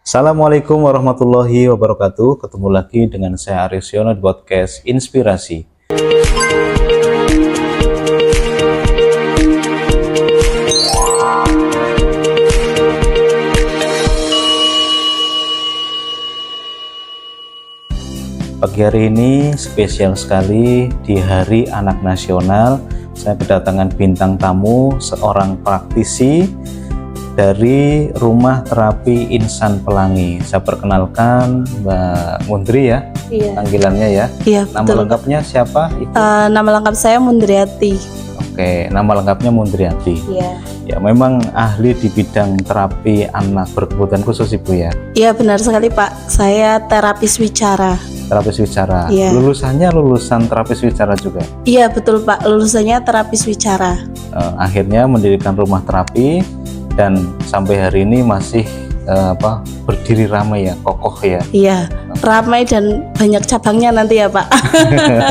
Assalamualaikum warahmatullahi wabarakatuh. Ketemu lagi dengan saya Aris Yono di podcast Inspirasi. Pagi hari ini spesial sekali di Hari Anak Nasional. Saya kedatangan bintang tamu, seorang praktisi dari Rumah Terapi Insan Pelangi. Saya perkenalkan Mbak Mundri ya, panggilannya ya. Iya, nama betul. lengkapnya siapa? Nama lengkap saya Mundriati. Oke, nama lengkapnya Mundriati. Iya. Ya, memang ahli di bidang terapi anak berkebutuhan khusus Ibu ya. Iya, benar sekali Pak. Saya terapis wicara. Terapis wicara. Iya. Lulusannya lulusan terapis wicara juga. Iya, betul Pak. Lulusannya terapis wicara. Akhirnya mendirikan rumah terapi dan sampai hari ini masih berdiri ramai ya, kokoh ya. Iya, ramai dan banyak cabangnya nanti ya Pak.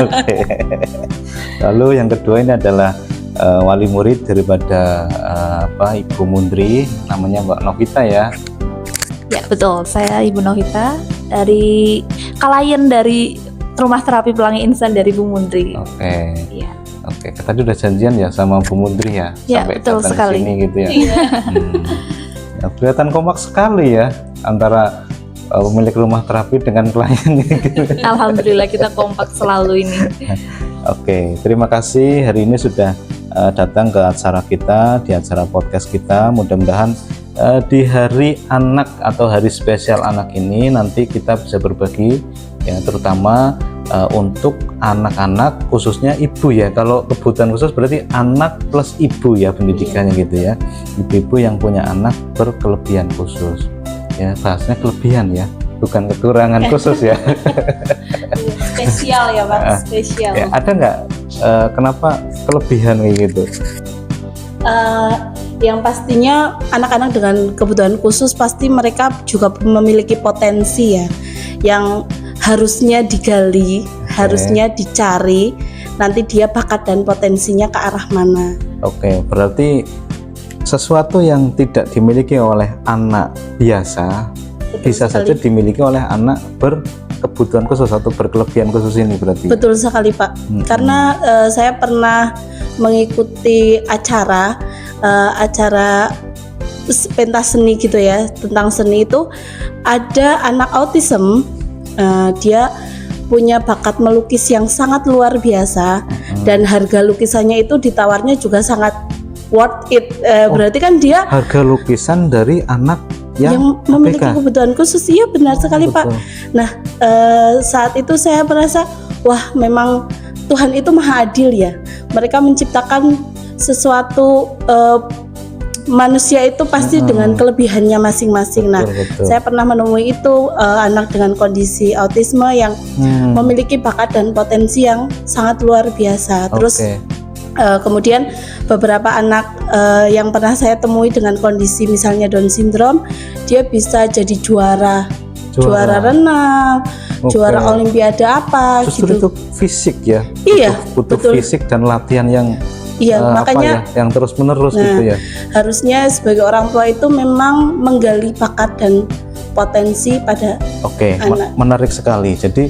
Oke. Lalu yang kedua ini adalah wali murid daripada Ibu Mundri, namanya Mbak Novita ya. Ya betul, saya Ibu Novita dari klien dari Rumah Terapi Pelangi Insan dari Bu Mundri. Oke. Iya. Oke, tadi udah janjian ya sama Bu Mundri ya, Ya, sampai betul datang sekali. sini gitu ya. Ya, kelihatan kompak sekali ya antara pemilik rumah terapi dengan klien gitu. Alhamdulillah kita kompak selalu ini. Oke, terima kasih hari ini sudah datang ke acara kita, di acara podcast kita. Mudah-mudahan di hari anak atau hari spesial anak ini nanti kita bisa berbagi ya, terutama untuk anak-anak, khususnya ibu ya. Kalau kebutuhan khusus berarti anak plus ibu ya pendidikannya gitu ya. Ibu-ibu yang punya anak berkelebihan khusus ya, bahasanya kelebihan ya, bukan kekurangan khusus ya. Spesial ya Pak, spesial. Ya, ada nggak kenapa kelebihan kayak gitu? Yang pastinya anak-anak dengan kebutuhan khusus pasti mereka juga memiliki potensi ya, yang harusnya digali, harusnya dicari. Nanti dia bakat dan potensinya ke arah mana. Oke, berarti sesuatu yang tidak dimiliki oleh anak biasa bisa saja dimiliki oleh anak berkebutuhan khusus atau berkelebihan khusus ini berarti. Betul sekali Pak. Karena saya pernah mengikuti acara pentas seni gitu ya, tentang seni itu ada anak autism, dia punya bakat melukis yang sangat luar biasa dan harga lukisannya itu ditawarnya juga sangat worth it. Berarti kan dia Harga lukisan dari anak yang memiliki ABK. kebutuhan khusus. Iya benar sekali Pak. Betul. Nah, saat itu saya merasa wah, memang Tuhan itu maha adil ya. Mereka menciptakan sesuatu, manusia itu pasti dengan kelebihannya masing-masing. Nah, Betul. saya pernah menemui itu anak dengan kondisi autisme yang memiliki bakat dan potensi yang sangat luar biasa. Terus Oke. kemudian beberapa anak yang pernah saya temui dengan kondisi misalnya Down syndrome, dia bisa jadi juara renang, juara olimpiade apa Justru gitu. itu fisik ya. Iya, butuh betul. fisik dan latihan yang Iya, makanya yang terus menerus gitu ya. harusnya sebagai orang tua itu memang menggali bakat dan potensi pada Oke, anak. menarik sekali. Jadi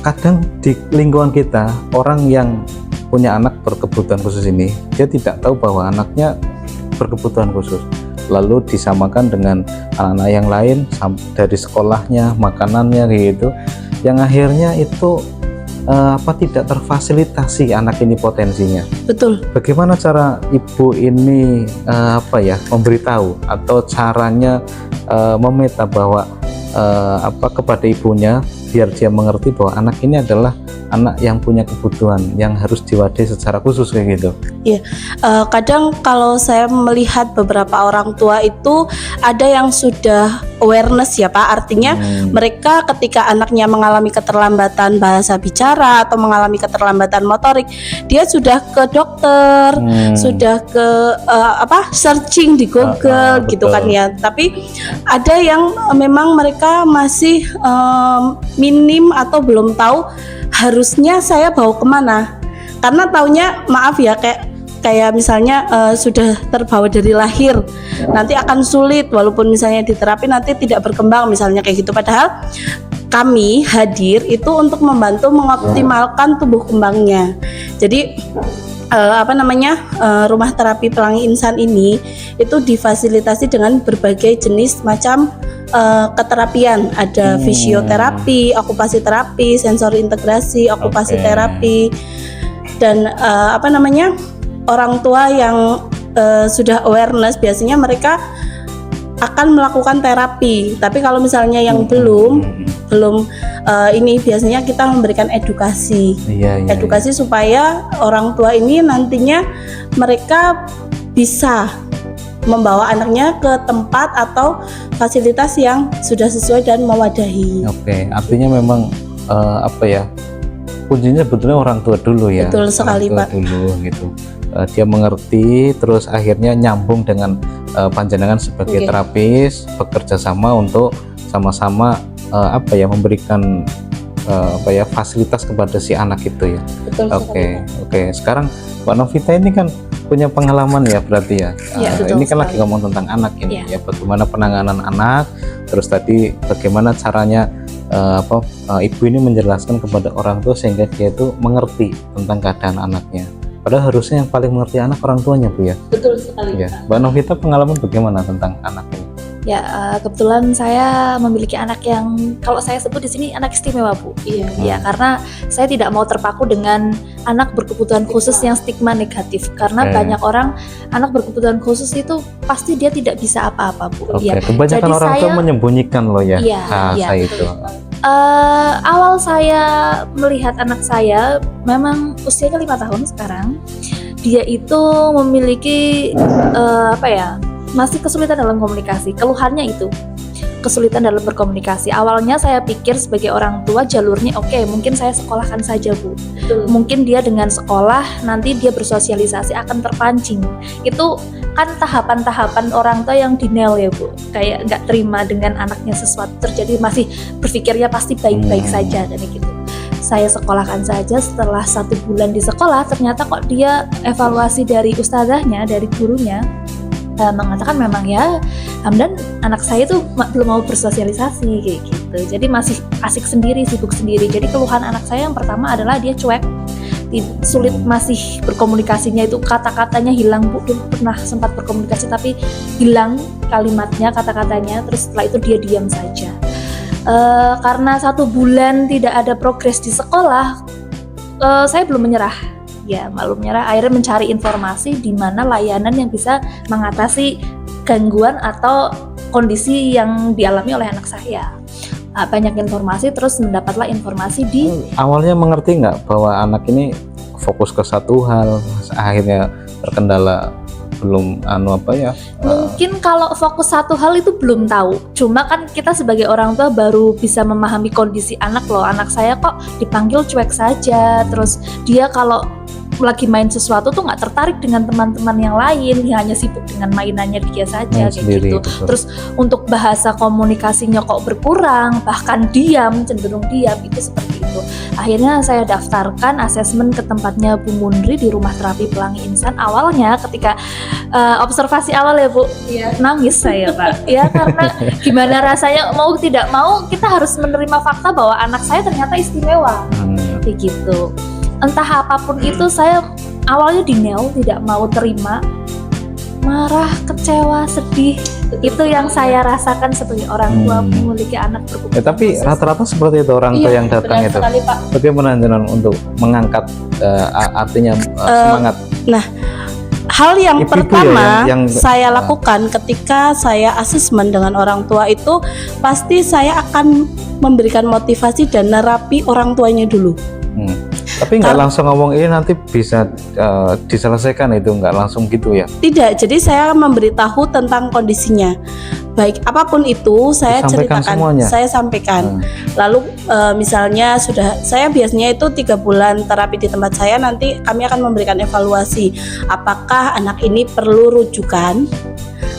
kadang di lingkungan kita orang yang punya anak berkebutuhan khusus ini, dia tidak tahu bahwa anaknya berkebutuhan khusus. Lalu disamakan dengan anak-anak yang lain dari sekolahnya, makanannya gitu, yang akhirnya itu tidak terfasilitasi anak ini potensinya. Betul. Bagaimana cara ibu ini memberitahu atau caranya memeta bahwa kepada ibunya biar dia mengerti bahwa anak ini adalah anak yang punya kebutuhan yang harus diwadahi secara khusus kayak gitu. Iya, kadang kalau saya melihat beberapa orang tua itu ada yang sudah awareness ya Pak, artinya mereka ketika anaknya mengalami keterlambatan bahasa bicara atau mengalami keterlambatan motorik, dia sudah ke dokter, sudah ke searching di Google gitu betul. kan ya. Tapi ada yang memang mereka masih minim atau belum tahu harusnya saya bawa kemana, karena taunya maaf ya kayak kayak misalnya sudah terbawa dari lahir, nanti akan sulit walaupun misalnya diterapi nanti tidak berkembang misalnya kayak gitu. Padahal kami hadir itu untuk membantu mengoptimalkan tumbuh kembangnya. Jadi rumah terapi Pelangi Insan ini itu difasilitasi dengan berbagai jenis macam keterapian. Ada fisioterapi, okupasi terapi, sensori integrasi, okupasi terapi, dan orang tua yang sudah awareness biasanya mereka akan melakukan terapi. Tapi kalau misalnya yang belum ini biasanya kita memberikan edukasi. Edukasi supaya orang tua ini nantinya mereka bisa membawa anaknya ke tempat atau fasilitas yang sudah sesuai dan mewadahi. Oke, artinya memang kuncinya sebetulnya orang tua dulu ya. Betul sekali, Pak. Dulu gitu. Dia mengerti, terus akhirnya nyambung dengan panjenengan sebagai terapis, bekerja sama untuk sama-sama memberikan fasilitas kepada si anak itu ya. Betul sekali. Oke. Sekarang Mbak Novita ini kan punya pengalaman ya berarti ya. Ini kan lagi ngomong tentang anak ini ya, bagaimana penanganan anak, terus tadi bagaimana caranya ibu ini menjelaskan kepada orang tua sehingga dia itu mengerti tentang keadaan anaknya. Padahal harusnya yang paling mengerti anak orang tuanya, Bu ya. Betul sekali. Ya. Mbak Novita pengalaman bagaimana tentang anak ini? Ya, kebetulan saya memiliki anak yang kalau saya sebut di sini anak istimewa, Bu. Iya, karena saya tidak mau terpaku dengan anak berkebutuhan khusus yang stigma negatif. Karena banyak orang anak berkebutuhan khusus itu pasti dia tidak bisa apa-apa, Bu. Iya. Kebanyakan jadi orang tua menyembunyikan loh ya. Iya. Itu. Awal saya melihat anak saya memang usianya 5 tahun sekarang. Dia itu memiliki masih kesulitan dalam komunikasi. Keluhannya itu kesulitan dalam berkomunikasi. Awalnya saya pikir sebagai orang tua jalurnya mungkin saya sekolahkan saja, Bu. Mungkin dia dengan sekolah nanti dia bersosialisasi akan terpancing. Itu kan tahapan-tahapan orang tua yang denial ya, Bu. Kayak nggak terima dengan anaknya sesuatu terjadi, masih berpikirnya pasti baik-baik saja dan gitu. Saya sekolahkan saja. Setelah 1 bulan di sekolah ternyata kok dia evaluasi dari ustazahnya, dari gurunya mengatakan memang ya Hamdan anak saya tuh belum mau bersosialisasi kayak gitu. Jadi masih asik sendiri, sibuk sendiri. Jadi keluhan anak saya yang pertama adalah dia cuek, sulit masih berkomunikasinya, itu kata-katanya hilang, Bu. Dulu pernah sempat berkomunikasi tapi hilang kalimatnya, kata-katanya. Terus setelah itu dia diam saja. Karena 1 bulan tidak ada progres di sekolah, saya belum menyerah. Ya, malu menyerah. Akhirnya mencari informasi di mana layanan yang bisa mengatasi gangguan atau kondisi yang dialami oleh anak saya. Banyak informasi, terus mendapatlah informasi di awalnya mengerti nggak bahwa anak ini fokus ke satu hal, akhirnya terkendala belum mungkin kalau fokus satu hal itu belum tahu. Cuma kan kita sebagai orang tua baru bisa memahami kondisi anak loh. Anak saya kok dipanggil cuek saja, terus dia kalau lagi main sesuatu tuh nggak tertarik dengan teman-teman yang lain, dia hanya sibuk dengan mainannya dia saja kayak gitu. Betul. Terus untuk bahasa komunikasinya kok berkurang, bahkan cenderung diam, itu seperti itu. Akhirnya saya daftarkan asesmen ke tempatnya Bu Mundri di Rumah Terapi Pelangi Insan. Awalnya ketika observasi awal ya, Bu, nangis saya, Pak. Ya, karena gimana rasanya mau tidak mau kita harus menerima fakta bahwa anak saya ternyata istimewa. Kayak gitu. Entah apapun itu, saya awalnya denial, tidak mau terima, marah, kecewa, sedih. Itu yang saya rasakan sebagai orang tua memiliki anak berkebutuhan tapi khusus. rata-rata seperti itu orang tua yang datang itu. Sekali, Pak. Bagaimana jenengan untuk mengangkat artinya semangat? Nah, hal yang Ibu-ibu pertama yang saya lakukan ketika saya asesmen dengan orang tua itu pasti saya akan memberikan motivasi dan nerapi orang tuanya dulu. Tapi nggak langsung ngomong ini nanti bisa diselesaikan, itu nggak langsung gitu ya? Tidak, jadi saya memberitahu tentang kondisinya. Baik apapun itu saya Disampaikan ceritakan, semuanya? saya sampaikan. Lalu misalnya saya biasanya itu 3 bulan terapi di tempat saya, nanti kami akan memberikan evaluasi apakah anak ini perlu rujukan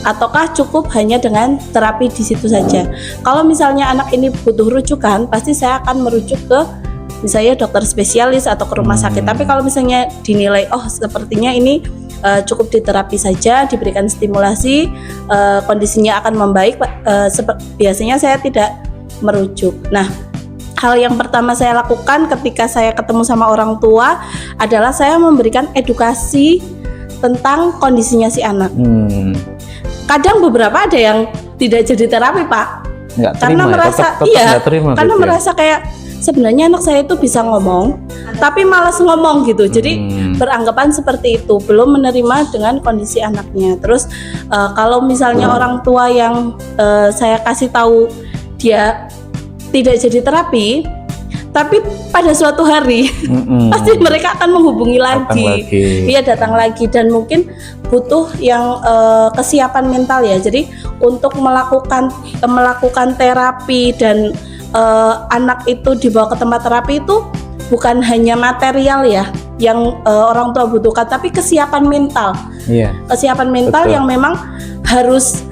ataukah cukup hanya dengan terapi di situ saja. Kalau misalnya anak ini butuh rujukan, pasti saya akan merujuk ke misalnya dokter spesialis atau ke rumah sakit. Tapi kalau misalnya dinilai oh sepertinya ini cukup diterapi saja, diberikan stimulasi, kondisinya akan membaik, biasanya saya tidak merujuk. Nah, hal yang pertama saya lakukan ketika saya ketemu sama orang tua adalah saya memberikan edukasi tentang kondisinya si anak. Kadang beberapa ada yang tidak jadi terapi, Pak, nggak terima, karena merasa tetap nggak terima, karena gitu ya? merasa kayak sebenarnya anak saya itu bisa ngomong tapi malas ngomong gitu. Jadi beranggapan seperti itu, belum menerima dengan kondisi anaknya. Terus kalau misalnya orang tua yang saya kasih tahu dia tidak jadi terapi, tapi pada suatu hari pasti mereka akan menghubungi lagi. Iya, datang lagi, dan mungkin butuh yang kesiapan mental ya. Jadi untuk melakukan terapi dan anak itu dibawa ke tempat terapi itu bukan hanya material ya yang orang tua butuhkan, tapi kesiapan mental. Kesiapan mental yang memang harus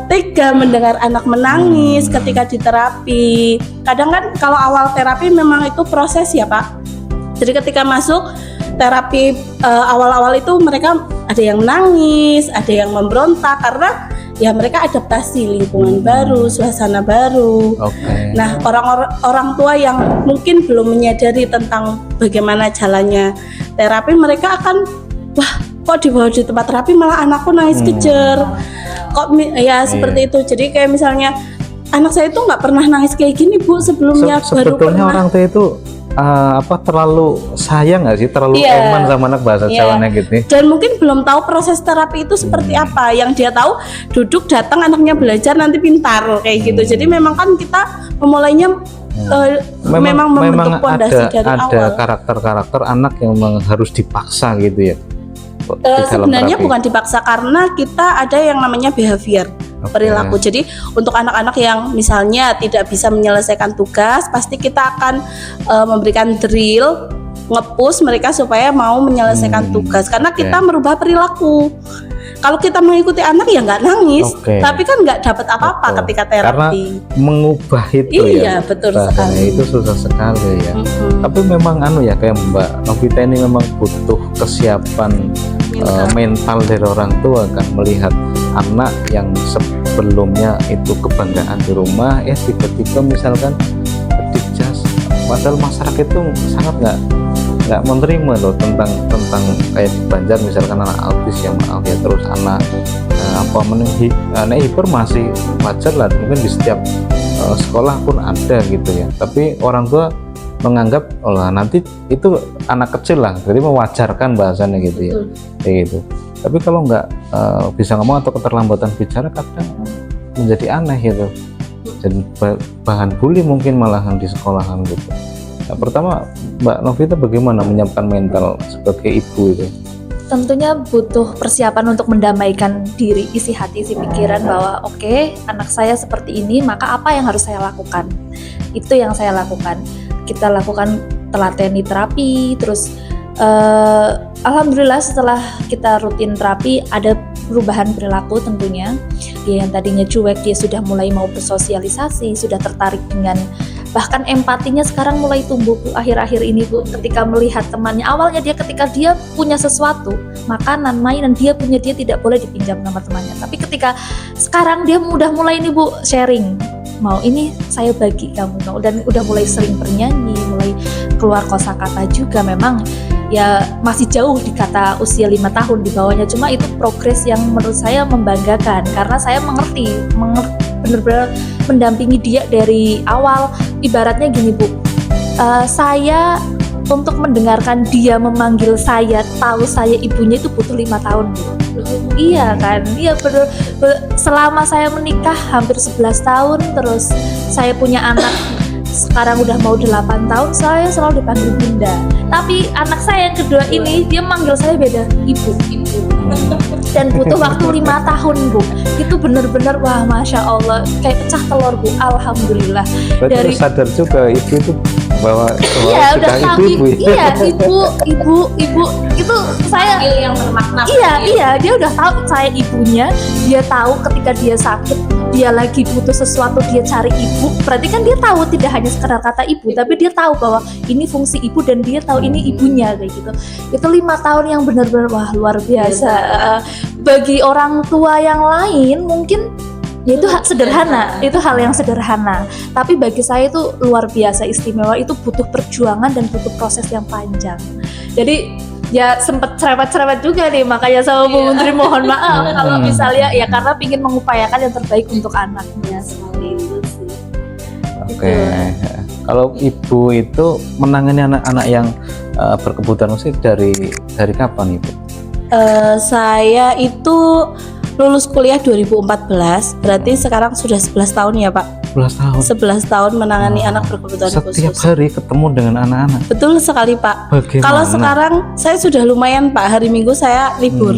tega mendengar anak menangis ketika diterapi. Kadang kan kalau awal terapi memang itu proses ya, Pak. Jadi ketika masuk terapi awal-awal itu mereka ada yang menangis, ada yang memberontak karena ya mereka adaptasi lingkungan baru, suasana baru. Nah, orang tua yang mungkin belum menyadari tentang bagaimana jalannya terapi, mereka akan wah, kok dibawa di tempat terapi malah anakku nangis kejer. Kok ya seperti itu. Jadi kayak misalnya anak saya itu nggak pernah nangis kayak gini, Bu, sebelumnya. Baru sebetulnya pernah. Orang tua itu terlalu sayang nggak sih, terlalu eman sama anak, bahasa Jawanya gitu. Dan mungkin belum tahu proses terapi itu seperti apa. Yang dia tahu duduk datang anaknya belajar nanti pintar kayak gitu. Jadi memang kan kita memulainya memang membentuk pondasi dari awal. Ada karakter-karakter anak yang memang harus dipaksa gitu ya. Sebenarnya bukan dipaksa, karena kita ada yang namanya behavior, perilaku. Jadi untuk anak-anak yang misalnya tidak bisa menyelesaikan tugas, pasti kita akan memberikan drill, nge-push mereka supaya mau menyelesaikan tugas, karena kita merubah perilaku. Kalau kita mengikuti anak ya nggak nangis, tapi kan nggak dapat apa-apa ketika terapi. Karena mengubah itu iya, betul sekali. Itu susah sekali ya. Tapi memang ya kayak Mbak Novita ini memang butuh kesiapan mental dari orang tua kan, melihat anak yang sebelumnya itu kebanggaan di rumah tiba-tiba misalkan dijas, padahal masyarakat itu sangat nggak menerima loh tentang kayak di Banjar misalkan anak autis yang maaf ya, terus anak anak hiper masih wajar lah, mungkin di setiap sekolah pun ada gitu ya, tapi orang tua menganggap nanti itu anak kecil lah, jadi mewajarkan bahasanya gitu ya, kayak gitu. Tapi kalau nggak bisa ngomong atau keterlambatan bicara kadang menjadi aneh gitu, jadi bahan bully mungkin malahan di sekolahan gitu. Nah, pertama Mbak Novita bagaimana menyiapkan mental sebagai ibu itu? Tentunya butuh persiapan untuk mendamaikan diri, isi hati, isi pikiran bahwa oke, anak saya seperti ini, maka apa yang harus saya lakukan? Itu yang saya lakukan. Kita lakukan telateni terapi, terus alhamdulillah setelah kita rutin terapi ada perubahan perilaku tentunya. Dia yang tadinya cuek, dia sudah mulai mau bersosialisasi, sudah tertarik dengan, bahkan empatinya sekarang mulai tumbuh Bu, akhir-akhir ini Bu, ketika melihat temannya. Awalnya dia ketika dia punya sesuatu, makanan, mainan, dia tidak boleh dipinjam sama temannya. Tapi ketika sekarang dia udah mulai nih Bu, sharing, mau ini saya bagi kamu, dan udah mulai sering bernyanyi, mulai keluar kosakata juga. Memang ya masih jauh di kata usia 5 tahun di bawahnya, cuma itu progres yang menurut saya membanggakan, karena saya mengerti benar-benar mendampingi dia dari awal. Ibaratnya gini Bu, saya untuk mendengarkan dia memanggil saya, tahu saya ibunya itu butuh 5 tahun Bu. Iya kan, iya selama saya menikah hampir 11 tahun, terus saya punya anak sekarang udah mau 8 tahun, saya selalu dipanggil bunda. Tapi anak saya yang kedua ini, dia manggil saya beda, ibu. Dan butuh waktu 5 tahun Bu. Itu benar-benar wah Masya Allah, kayak pecah telur Bu, alhamdulillah. Dari sadar juga ibu itu bahwa iya udah tahu ibu, iya ibu itu saya yang bermakna. Iya dia udah tahu saya ibunya, dia tahu ketika dia sakit dia lagi butuh sesuatu dia cari ibu, berarti kan dia tahu tidak hanya sekedar kata ibu, tapi dia tahu bahwa ini fungsi ibu dan dia tahu ini ibunya kayak gitu. Itu 5 tahun yang benar-benar wah luar biasa. Bagi orang tua yang lain mungkin ya itu sederhana, itu hal yang sederhana. Tapi bagi saya itu luar biasa istimewa, itu butuh perjuangan dan butuh proses yang panjang. Jadi ya sempet cerewet-cerewet juga nih, makanya sama Bu Menteri mohon maaf kalau misalnya ya karena ingin mengupayakan yang terbaik untuk anaknya seperti itu sih. Oke. Kalau ibu itu menangani anak-anak yang berkebutuhan khusus dari kapan ibu? Saya itu lulus kuliah 2014, berarti sekarang sudah 11 tahun ya Pak. 11 tahun. 11 tahun menangani anak berkebutuhan khusus. Setiap hari ketemu dengan anak-anak. Betul sekali Pak. Bagaimana? Kalau sekarang saya sudah lumayan Pak, hari Minggu saya libur.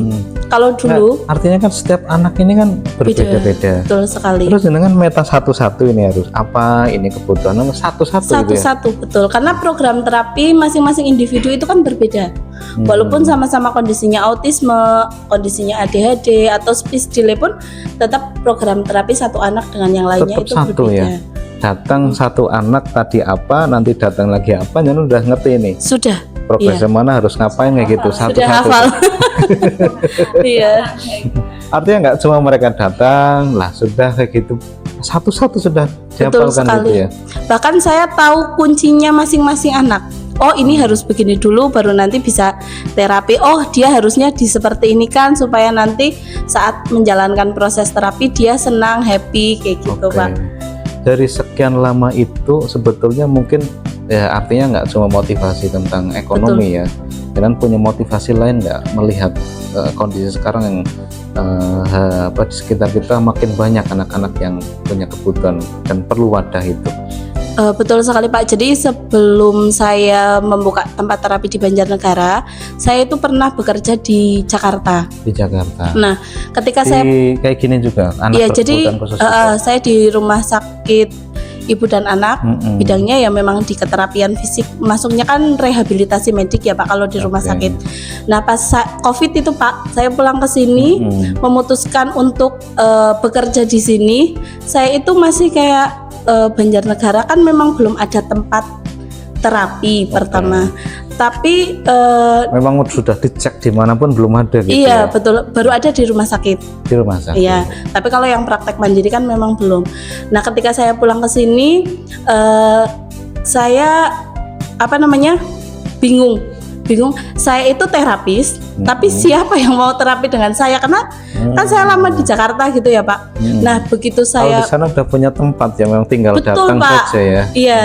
Kalau dulu artinya kan setiap anak ini kan berbeda-beda. betul sekali. Terus dengan meta satu-satu ini harus apa, ini kebutuhan satu-satu gitu ya? Satu-satu betul, karena program terapi masing-masing individu itu kan berbeda. Walaupun sama-sama kondisinya autisme, kondisinya ADHD atau speech delay pun tetap program terapi satu anak dengan yang lainnya Tetap itu satu berbeda. ya. Datang satu anak tadi apa, nanti datang lagi apa, jadi udah ngerti nih. Sudah. Progresnya mana harus ngapain kayak gitu Sudah satu-satu. hafal. Iya. Artinya nggak cuma mereka datang lah sudah kayak gitu, satu-satu sudah Betul dihafalkan sekali. gitu ya. Bahkan saya tahu kuncinya masing-masing anak. Oh ini harus begini dulu baru nanti bisa terapi. Oh dia harusnya di seperti ini kan supaya nanti saat menjalankan proses terapi dia senang, happy kayak gitu Oke. Pak. Dari sekian lama itu sebetulnya mungkin ya artinya nggak cuma motivasi tentang ekonomi ya, dan punya motivasi lain nggak melihat kondisi sekarang yang di sekitar kita makin banyak anak-anak yang punya kebutuhan dan perlu wadah itu. Betul sekali Pak. Jadi sebelum saya membuka tempat terapi di Banjarnegara, saya itu pernah bekerja di Jakarta. Di Jakarta. Nah, ketika saya kayak gini juga anak ya jadi berkebutuhan khusus juga? saya di rumah sakit ibu dan anak, bidangnya ya memang di keterapian fisik, masuknya kan rehabilitasi medik ya Pak kalau di rumah Oke. sakit. Nah pas COVID itu Pak, saya pulang ke sini memutuskan untuk bekerja di sini. Saya itu masih kayak Banjarnegara kan memang belum ada tempat terapi pertama, tapi memang sudah dicek dimanapun belum ada gitu iya ya? betul, baru ada di rumah sakit. Di rumah sakit. Iya, tapi kalau yang praktek mandiri kan memang belum. Nah, ketika saya pulang ke sini, saya bingung. Saya itu terapis, tapi siapa yang mau terapi dengan saya? Karena kan saya lama di Jakarta gitu ya Pak. Nah, begitu Kalau saya di sana udah punya tempat ya, memang tinggal Betul, datang Pak. saja ya. Iya.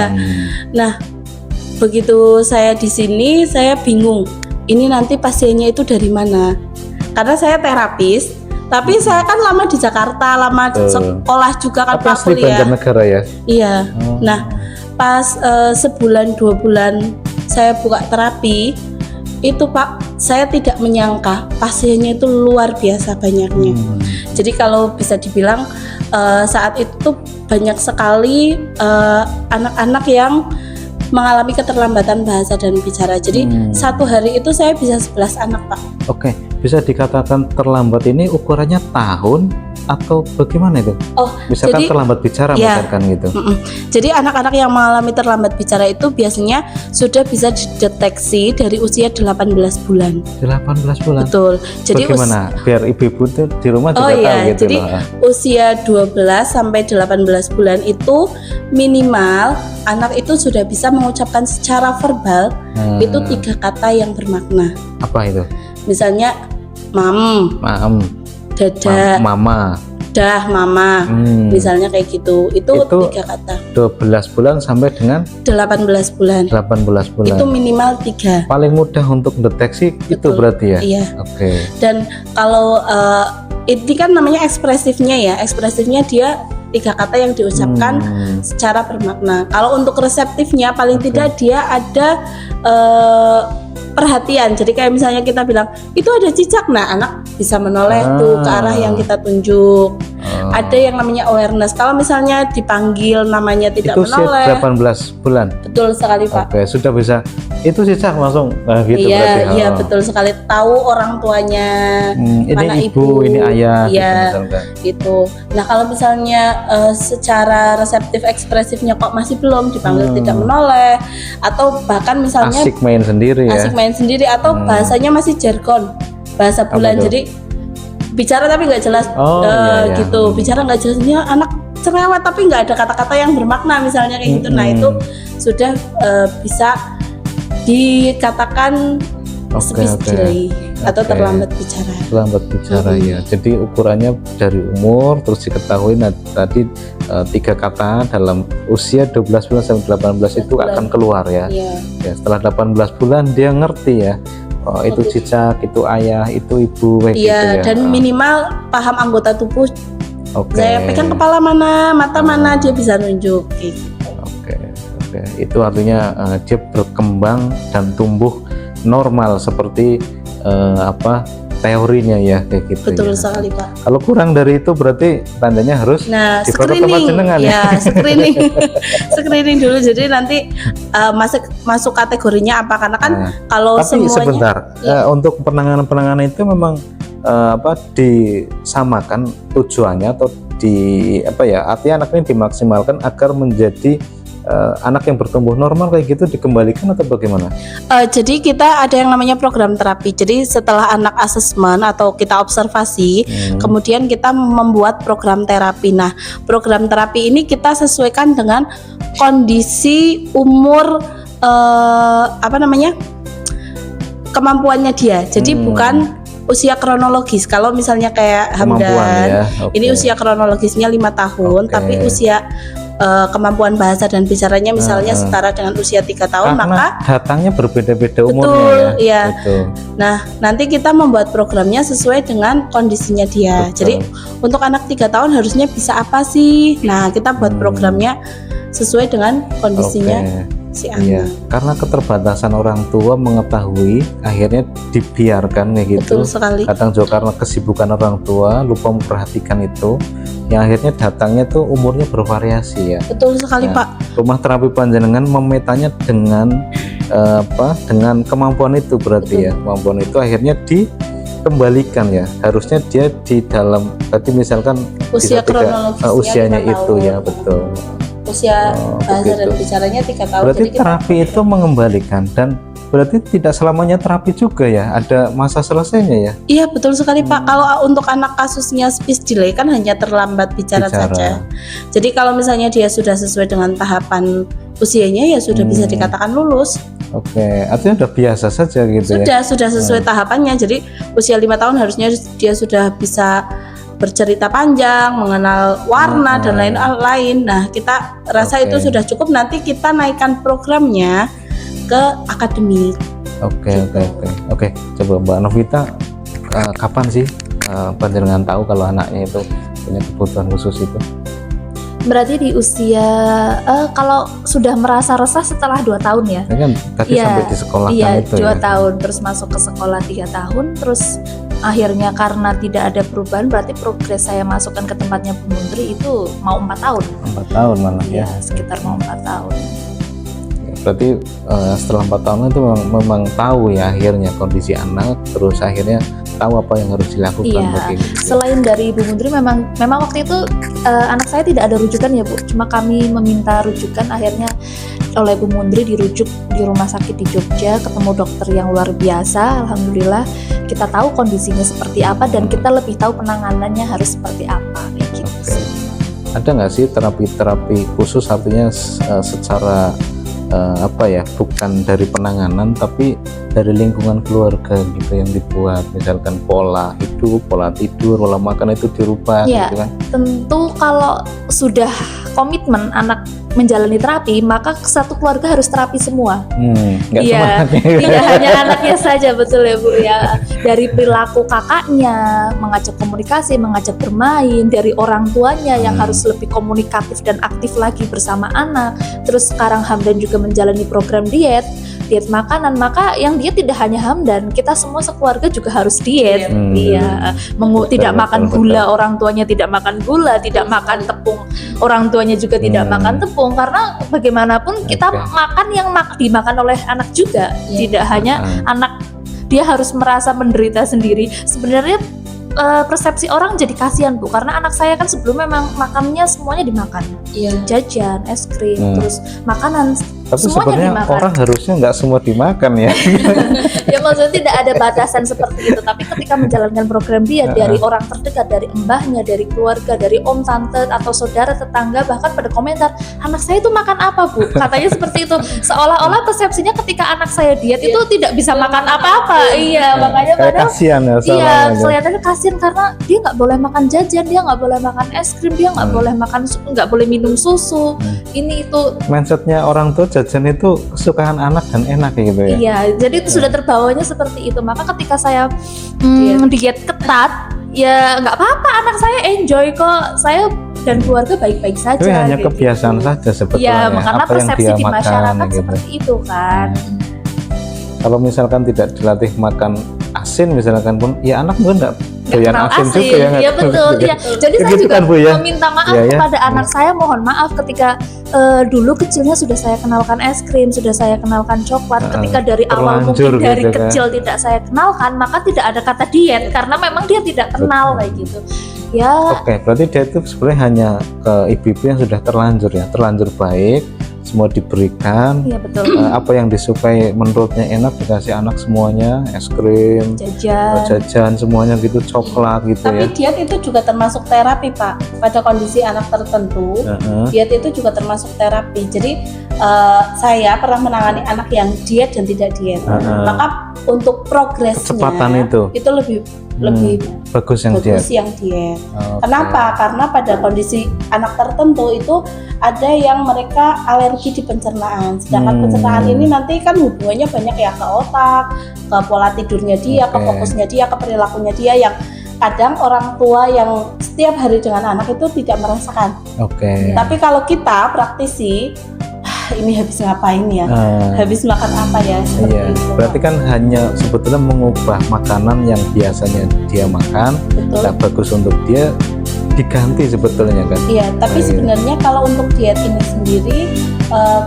Nah, begitu saya di sini, saya bingung. Ini nanti pasiennya itu dari mana? Karena saya terapis, tapi saya kan lama di Jakarta, lama sekolah juga kan Tapi Pak asli kuliah. Banjarnegara ya? Iya. Nah, pas sebulan 2 bulan saya buka terapi, itu Pak, saya tidak menyangka pasiennya itu luar biasa banyaknya. Jadi kalau bisa dibilang saat itu banyak sekali anak-anak yang mengalami keterlambatan bahasa dan bicara. Jadi satu hari itu saya bisa 11 anak Pak. Oke, bisa dikatakan terlambat ini ukurannya tahun atau bagaimana itu? Oh, Misalkan jadi terlambat bicara ya. misalkan gitu. Jadi anak-anak yang mengalami terlambat bicara itu biasanya sudah bisa dideteksi dari usia 18 bulan. 18 bulan. Betul. Jadi Bagaimana? Biar ibu-ibu tuh di rumah juga tahu gitu jadi loh. usia 12 sampai 18 bulan itu minimal anak itu sudah bisa mengucapkan secara verbal itu 3 kata yang bermakna. Apa itu? Misalnya mam, dada, mama. dah, mama. Misalnya kayak gitu. Itu 3 kata. 12 bulan sampai dengan 18 bulan. 18 bulan. Itu minimal 3. Paling mudah untuk deteksi itu Betul. berarti ya? Iya. Oke. Dan kalau ini kan namanya ekspresifnya ya. Ekspresifnya dia 3 kata yang diucapkan secara bermakna. Kalau untuk reseptifnya paling tidak dia ada perhatian. Jadi kayak misalnya kita bilang itu ada cicak, nah anak bisa menoleh tuh ke arah yang kita tunjuk. ada yang namanya awareness. Kalau misalnya dipanggil namanya tidak Itu usia menoleh, 18 bulan. betul sekali Pak. Oke, sudah bisa. Itu cicak langsung gitu Iya, berarti. iya betul sekali. Tahu orang tuanya, Ini mana ibu, ini ayah Iya, gitu misalkan. gitu. Nah kalau misalnya secara reseptif ekspresifnya kok masih belum dipanggil tidak menoleh, atau bahkan misalnya Asik main sendiri ya. asik main sendiri, atau bahasanya masih jargon, bahasa bulan, tuh? jadi bicara tapi nggak jelas, Oh, iya, iya. gitu. Bicara nggak jelas, ya anak cerewet tapi nggak ada kata-kata yang bermakna misalnya kayak gitu. Nah itu sudah bisa dikatakan speech delay atau Oke. terlambat bicara. Terlambat bicara ya. Jadi ukurannya dari umur terus diketahui tadi 3 kata dalam usia 12 bulan sampai 18 itu bulan. akan keluar ya. Iya. Ya, setelah 18 bulan dia ngerti ya. Oh, itu cicak, itu ayah, itu ibu kayak gitu Iya, ya. dan minimal paham anggota tubuh. Oke. Saya pegang kepala mana, mata mana, dia bisa nunjuk. Gitu. Oke. Itu artinya dia berkembang dan tumbuh normal seperti teorinya ya kayak gitu. Betul ya. sekali Pak. Kalau kurang dari itu berarti tandanya harus Nah, difoto tempat screening, jenengan ya screening, screening dulu. Jadi nanti masuk kategorinya apa? Karena kan Nah, kalau tapi semuanya sebentar, ya. untuk penanganan itu memang disamakan tujuannya atau artinya anak ini dimaksimalkan agar menjadi anak yang bertumbuh normal kayak gitu, dikembalikan atau bagaimana? Jadi kita ada yang namanya program terapi. Jadi setelah anak asesmen atau kita observasi, kemudian kita membuat program terapi. Nah, program terapi ini kita sesuaikan dengan kondisi umur kemampuannya dia. Jadi bukan usia kronologis. Kalau misalnya kayak Kemampuan Hamdan, ya, oke. ini usia kronologisnya 5 tahun, Oke. tapi usia kemampuan bahasa dan bicaranya misalnya setara dengan usia 3 tahun, Karena maka datangnya berbeda-beda umurnya betul, ya. iya. Betul. Nah, nanti kita membuat programnya sesuai dengan kondisinya dia. Betul. Jadi untuk anak 3 tahun harusnya bisa apa sih? Nah, kita buat programnya sesuai dengan kondisinya si anak. Iya, karena keterbatasan orang tua mengetahui, akhirnya dibiarkan kayak gitu. Betul sekali. Kadang juga karena kesibukan orang tua lupa memperhatikan itu, yang akhirnya datangnya tuh umurnya bervariasi ya. Betul sekali, Nah, Pak. Rumah terapi panjenengan memetanya dengan dengan kemampuan itu berarti ya. Kemampuan itu akhirnya dikembalikan ya. Harusnya dia di dalam tadi misalkan Usia bisa kronologisnya usianya 5 itu tahun. ya, betul. Usia bahasa dan begitu. bicaranya 3 tahun. Berarti Jadi kita terapi itu mengembalikan, dan berarti tidak selamanya terapi juga ya, ada masa selesainya ya. Iya betul sekali Pak. Kalau untuk anak kasusnya speech delay kan hanya terlambat bicara saja. Jadi kalau misalnya dia sudah sesuai dengan tahapan usianya ya sudah bisa dikatakan lulus. Oke, artinya udah biasa saja gitu ya. Sudah sesuai tahapannya. Jadi usia 5 tahun harusnya dia sudah bisa bercerita panjang, mengenal warna dan lain-lain. Nah, kita rasa Oke. itu sudah cukup. Nanti kita naikkan programnya ke akademik. Oke. Coba Mbak Novita, kapan sih panjenengan tahu kalau anaknya itu punya kebutuhan khusus itu? Berarti di usia kalau sudah merasa resah setelah 2 tahun ya. Ini kan tadi Iya, sampai di sekolah Iya, kan itu 2 ya. tahun terus masuk ke sekolah 3 tahun, terus akhirnya karena tidak ada perubahan, berarti progres saya masukkan ke tempatnya Bu Muntri itu mau 4 tahun. 4 tahun malah ya. Iya, sekitar mau 4 tahun. Berarti setelah 4 tahun itu memang tahu ya akhirnya kondisi anak, terus akhirnya tahu apa yang harus dilakukan Iya. begitu. Selain dari Bu Muntri memang waktu itu anak saya tidak ada rujukan ya Bu, cuma kami meminta rujukan, akhirnya oleh Bu Muntri dirujuk di rumah sakit di Jogja, ketemu dokter yang luar biasa. Alhamdulillah kita tahu kondisinya seperti apa dan kita lebih tahu penanganannya harus seperti apa kayak gitu. Oke. Ada nggak sih terapi-terapi khusus, artinya secara bukan dari penanganan tapi dari lingkungan keluarga gitu yang dibuat, misalkan pola hidup, pola tidur, pola makan itu dirubah Iya. gitu kan? Tentu kalau sudah komitmen anak menjalani terapi, maka satu keluarga harus terapi semua. Nggak Iya, cuma anaknya. tidak hanya anaknya saja, betul ya Bu ya. Dari perilaku kakaknya, mengajak komunikasi, mengajak bermain, dari orang tuanya yang harus lebih komunikatif dan aktif lagi bersama anak. Terus sekarang Hamdan juga menjalani program diet, diet makanan, maka yang diet tidak hanya Hamdan, kita semua sekeluarga juga harus diet. Iya, tidak makan gula, orang tuanya tidak makan gula, tidak makan tepung, orang tuanya juga tidak makan tepung, karena bagaimanapun kita makan yang dimakan oleh anak juga, tidak hanya anak dia harus merasa menderita sendiri. Sebenarnya persepsi orang jadi kasihan Bu, karena anak saya kan sebelum memang makannya semuanya dimakan, jajan, es krim, terus makanan Tapi semuanya sebenarnya dimakan. orang harusnya nggak semua dimakan ya. Ya maksudnya tidak ada batasan seperti itu, tapi ketika menjalankan program diet dari orang terdekat, dari mbahnya, dari keluarga, dari om, tante, atau saudara, tetangga, bahkan pada komentar, anak saya itu makan apa Bu? Katanya seperti itu, seolah-olah persepsinya ketika anak saya diet itu tidak bisa makan apa-apa. Iya, makanya Kayak kadang kasihan ya sama iya, aja. kelihatannya kasihan karena dia nggak boleh makan jajan, dia nggak boleh makan es krim, dia nggak boleh makan, nggak boleh minum susu, ini itu. Mindsetnya orang tua jajan itu kesukaan anak dan enak gitu ya. Iya, jadi itu sudah terbawanya seperti itu. Maka ketika saya diet ketat, ya nggak apa-apa, anak saya enjoy kok, saya dan keluarga baik-baik saja. Tapi hanya gitu. kebiasaan saja sebetulnya. Iya, karena apa yang persepsi dia di makan, masyarakat gitu. seperti itu kan. Kalau misalkan tidak dilatih makan asin misalkan pun, ya anak mungkin nggak doyan Kenal asin juga ya. Iya betul. Iya. Jadi saya Gitu juga kan, Bu, ya? meminta maaf Iya, ya. kepada anak saya, mohon maaf ketika dulu kecilnya sudah saya kenalkan es krim, sudah saya kenalkan coklat. Ketika dari awal terlanjur mungkin dari gitu kan. kecil tidak saya kenalkan, maka tidak ada kata diet karena memang dia tidak kenal kayak gitu. Ya, Oke, berarti dia itu sebenarnya hanya ke ibu-ibu yang sudah terlanjur ya, terlanjur baik, semua diberikan. iya betul. Apa yang disukai menurutnya enak dikasih anak semuanya, es krim, jajan semuanya gitu, coklat gitu Tapi ya. diet itu juga termasuk terapi Pak. Pada kondisi anak tertentu, diet itu juga termasuk terapi. Jadi saya pernah menangani anak yang diet dan tidak diet. Maka untuk progresnya Kecepatan itu. lebih Bagus yang bagus diet. yang diet. Oke. Kenapa? Karena pada kondisi anak tertentu itu ada yang mereka alergi di pencernaan. Sedangkan pencernaan ini nanti kan hubungannya banyak ya ke otak, ke pola tidurnya dia, ke fokusnya dia, ke perilakunya dia yang kadang orang tua yang setiap hari dengan anak itu tidak merasakan. Oke. Tapi kalau kita praktisi, ini habis ngapain ya? Habis makan apa ya? Seperti Iya, itu, berarti Pak. kan hanya sebetulnya mengubah makanan yang biasanya dia makan, Betul. tidak bagus untuk dia, diganti sebetulnya kan. Iya, tapi Iya. sebenarnya kalau untuk diet ini sendiri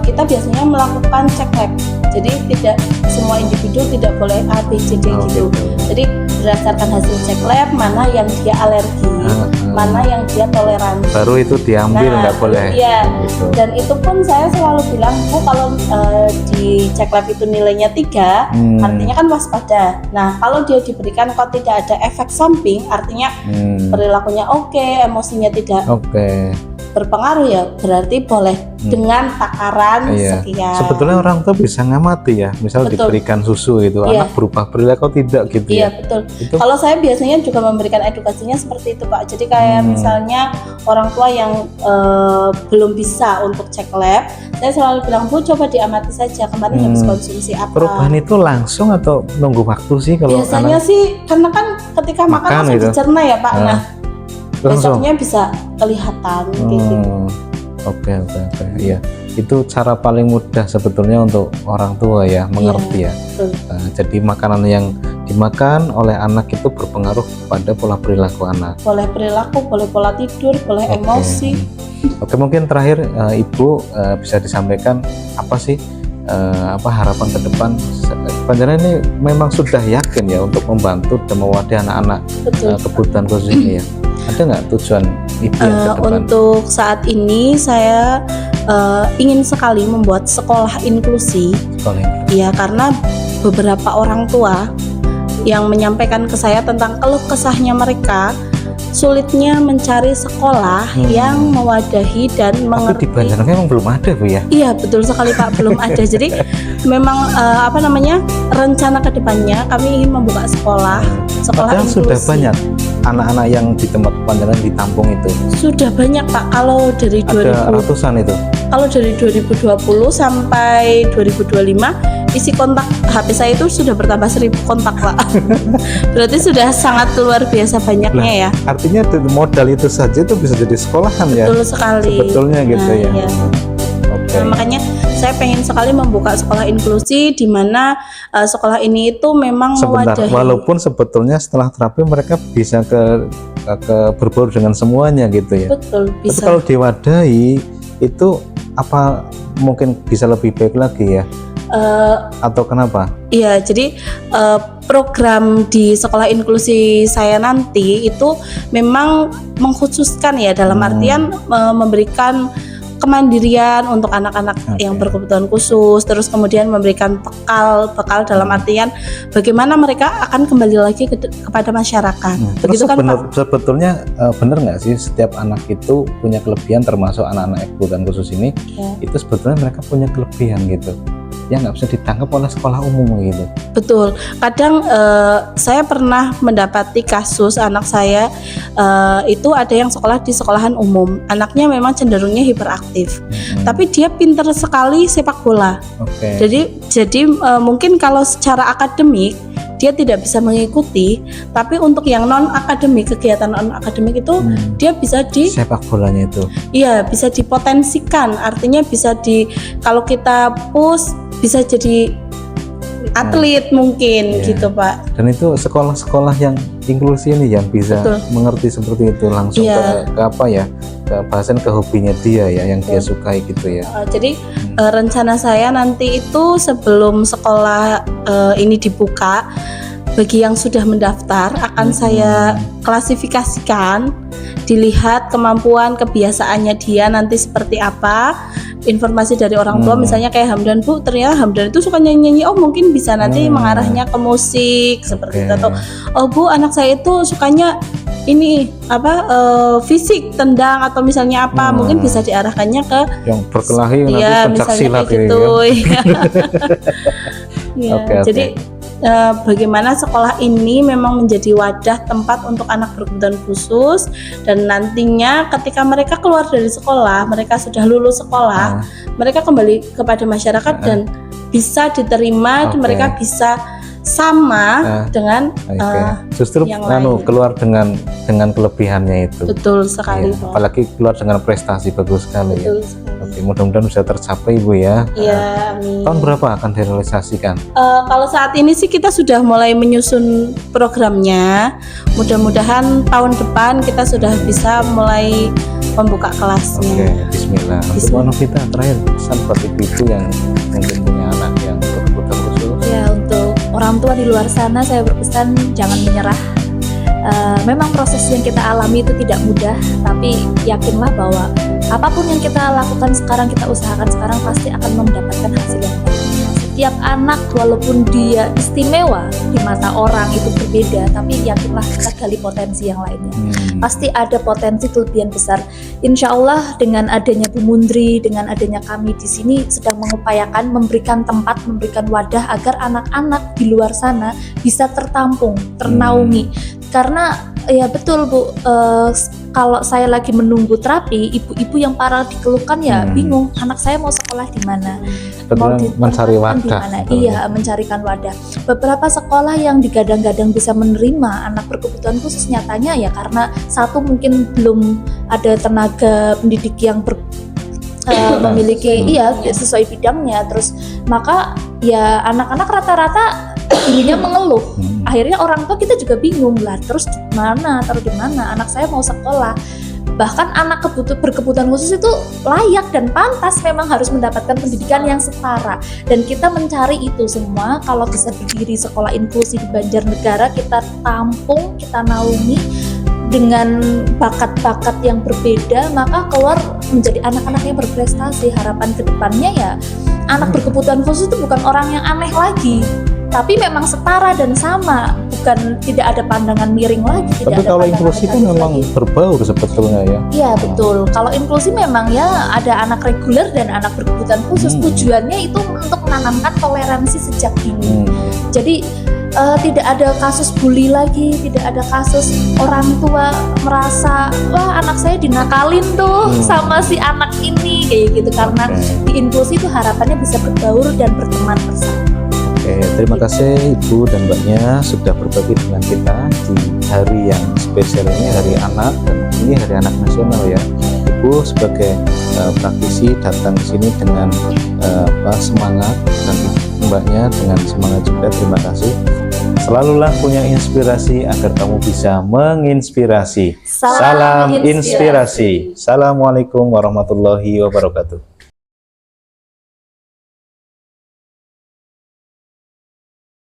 kita biasanya melakukan cek lab. Jadi tidak semua individu tidak boleh A, B, C, D gitu. Jadi berdasarkan hasil cek lab mana yang dia alergi, mana yang dia toleransi. Baru itu diambil, nggak boleh. Iya. Gitu. Dan itu pun saya selalu bilang, Bu, kalau di cek lab itu nilainya 3, artinya kan waspada. Nah, kalau dia diberikan kok tidak ada efek samping, artinya perilakunya oke, emosinya tidak Oke. berpengaruh, ya berarti boleh dengan takaran Iya. sekian. Sebetulnya orang tua bisa ngamati ya, misal Betul. diberikan susu itu, Iya. anak berubah perilaku tidak gitu Iya ya. betul. Itu Kalau saya biasanya juga memberikan edukasinya seperti itu Pak. Jadi kayak misalnya orang tua yang belum bisa untuk cek lab, saya selalu bilang, Bu, coba diamati saja kemarin habis konsumsi apa. perubahan itu langsung atau nunggu waktu sih kalau Biasanya anak sih karena kan ketika makan Makan langsung gitu. dicerna ya Pak. Nah, langsung? besoknya bisa kelihatan kayak gitu. Oke, iya. Itu cara paling mudah sebetulnya untuk orang tua ya, mengerti ya. Betul. Jadi makanan yang dimakan oleh anak itu berpengaruh pada pola perilaku anak. Boleh perilaku, boleh pola tidur, boleh Oke. emosi. Oke, mungkin terakhir Ibu bisa disampaikan apa sih apa harapan ke depan? Panjenengan ini memang sudah yakin ya untuk membantu dan mewadahi anak-anak Betul. kebutuhan khusus ini ya. Ada nggak tujuan Ibu yang ke depan? Untuk saat ini saya ingin sekali membuat sekolah inklusi. Sekolah ini? Ya, karena beberapa orang tua yang menyampaikan ke saya tentang keluh kesahnya mereka sulitnya mencari sekolah yang mewadahi dan Tapi di mengerti. Banjarnegara memang belum ada Bu ya? Iya betul sekali Pak, belum ada. Jadi memang rencana kedepannya kami ingin membuka sekolah Padahal inklusi. sudah banyak anak-anak yang di tempat Panjenengan ditampung itu. Sudah banyak Pak. Kalau dari Ada ratusan itu. Kalau dari 2020 sampai 2025 isi kontak HP saya itu sudah bertambah 1000 kontak Pak. Berarti sudah sangat luar biasa banyaknya ya. Artinya modal itu saja itu bisa jadi sekolahan ya. Betul sekali. Sebetulnya gitu Nah, ya. iya. Oke. Makanya saya pengen sekali membuka sekolah inklusi di mana sekolah ini itu memang Sebentar, mewadahi. walaupun sebetulnya setelah terapi mereka bisa ke berbaur dengan semuanya gitu ya. Betul, Tapi bisa. kalau diwadahi itu apa mungkin bisa lebih baik lagi ya? Atau kenapa? Iya, jadi program di sekolah inklusi saya nanti itu memang mengkhususkan ya, dalam artian memberikan kemandirian untuk anak-anak yang berkebutuhan khusus, terus kemudian memberikan bekal dalam artian bagaimana mereka akan kembali lagi kepada masyarakat. Terus Begitu kan, Pak? sebetulnya benar nggak sih setiap anak itu punya kelebihan, termasuk anak-anak kebutuhan khusus ini Ya. itu sebetulnya mereka punya kelebihan gitu yang nggak bisa ditangkap oleh sekolah umum gitu. Betul. Kadang saya pernah mendapati kasus anak saya itu ada yang sekolah di sekolahan umum. Anaknya memang cenderungnya hiperaktif, tapi dia pintar sekali sepak bola. Oke. Jadi mungkin kalau secara akademik dia tidak bisa mengikuti, tapi untuk yang non akademik, kegiatan non akademik itu dia bisa Sepak bolanya itu. iya, bisa dipotensikan. Artinya bisa kalau kita push bisa jadi atlet mungkin Iya. gitu, Pak. Dan itu sekolah-sekolah yang inklusi ini yang bisa Betul. mengerti seperti itu langsung Iya. ke apa ya, ke bahasan ke hobinya dia ya, yang dia sukai gitu ya. Jadi rencana saya nanti itu sebelum sekolah ini dibuka, bagi yang sudah mendaftar akan saya klasifikasikan, dilihat kemampuan kebiasaannya dia nanti seperti apa, informasi dari orang tua misalnya kayak Hamdan, Bu ternyata Hamdan itu suka nyanyi-nyanyi, oh mungkin bisa nanti mengarahnya ke musik seperti itu, atau oh Bu anak saya itu sukanya ini fisik, tendang atau misalnya apa, mungkin bisa diarahkannya ke Yang berkelahi nanti ya pencak misalnya silat kayak gitu. ya. Ya, Oke. jadi bagaimana sekolah ini memang menjadi wadah tempat untuk anak berkebutuhan khusus, dan nantinya ketika mereka keluar dari sekolah, mereka sudah lulus sekolah, mereka kembali kepada masyarakat dan bisa diterima, dan mereka bisa sama dengan Justru yang lain. keluar dengan kelebihannya itu. betul sekali, Ya, Pak. apalagi keluar dengan prestasi bagus sekali ya. Betul sekali. Oke, mudah-mudahan bisa tercapai Ibu ya. Iya, amin. Tahun berapa akan direalisasikan? Kalau saat ini sih kita sudah mulai menyusun programnya. Mudah-mudahan tahun depan kita sudah bisa mulai membuka kelasnya. Oke, bismillah. Untuk Novita terakhir pesan buat ibu yang mungkin punya anak yang berkebutuhan khusus. Ya, untuk orang tua di luar sana saya berpesan jangan menyerah. Memang proses yang kita alami itu tidak mudah, tapi yakinlah bahwa apapun yang kita lakukan sekarang, kita usahakan sekarang, pasti akan mendapatkan hasil yang baik. Setiap anak walaupun dia istimewa di mata orang itu berbeda, tapi yakinlah kita gali potensi yang lainnya. Pasti ada potensi kelebihan besar. Insya Allah dengan adanya Bu Mundri, dengan adanya kami di sini sedang mengupayakan memberikan tempat, memberikan wadah agar anak-anak di luar sana bisa tertampung, ternaungi. Karena ya betul Bu, kalau saya lagi menunggu terapi, ibu-ibu yang parah dikeluhkan ya bingung, anak saya mau sekolah di mana, mau mencari ditempatkan di wadah. mana. Iya, mencarikan wadah. Beberapa sekolah yang digadang-gadang bisa menerima anak berkebutuhan khusus, nyatanya ya karena satu mungkin belum ada tenaga pendidik yang memiliki sesuai bidangnya, terus maka ya anak-anak rata-rata dirinya mengeluh. Akhirnya orang tua kita juga bingung lah, terus taruh di mana anak saya mau sekolah. Bahkan anak berkebutuhan khusus itu layak dan pantas memang harus mendapatkan pendidikan yang setara, dan kita mencari itu semua. Kalau bisa berdiri sekolah inklusi di Banjarnegara, kita tampung, kita naungi dengan bakat-bakat yang berbeda, maka keluar menjadi anak-anak yang berprestasi. Harapan kedepannya ya anak berkebutuhan khusus itu bukan orang yang aneh lagi, tapi memang setara dan sama, bukan tidak ada pandangan miring lagi. Tapi kalau inklusi kan memang berbaur sebetulnya ya. Iya betul. Kalau inklusi memang ya ada anak reguler dan anak berkebutuhan khusus. Tujuannya itu untuk menanamkan toleransi sejak dini. Jadi tidak ada kasus bully lagi, tidak ada kasus orang tua merasa wah anak saya dinakalin tuh sama si anak ini kayak gitu. Karena di inklusi itu harapannya bisa berbaur dan berteman bersama. Oke, terima kasih Ibu dan Mbaknya sudah berbagi dengan kita di hari yang spesial ini, Hari Anak, dan ini Hari Anak Nasional ya. Ibu sebagai praktisi datang ke sini dengan semangat, dan Mbaknya dengan semangat juga. Terima kasih. Selalulah punya inspirasi agar kamu bisa menginspirasi. Salam inspirasi. Assalamualaikum warahmatullahi wabarakatuh.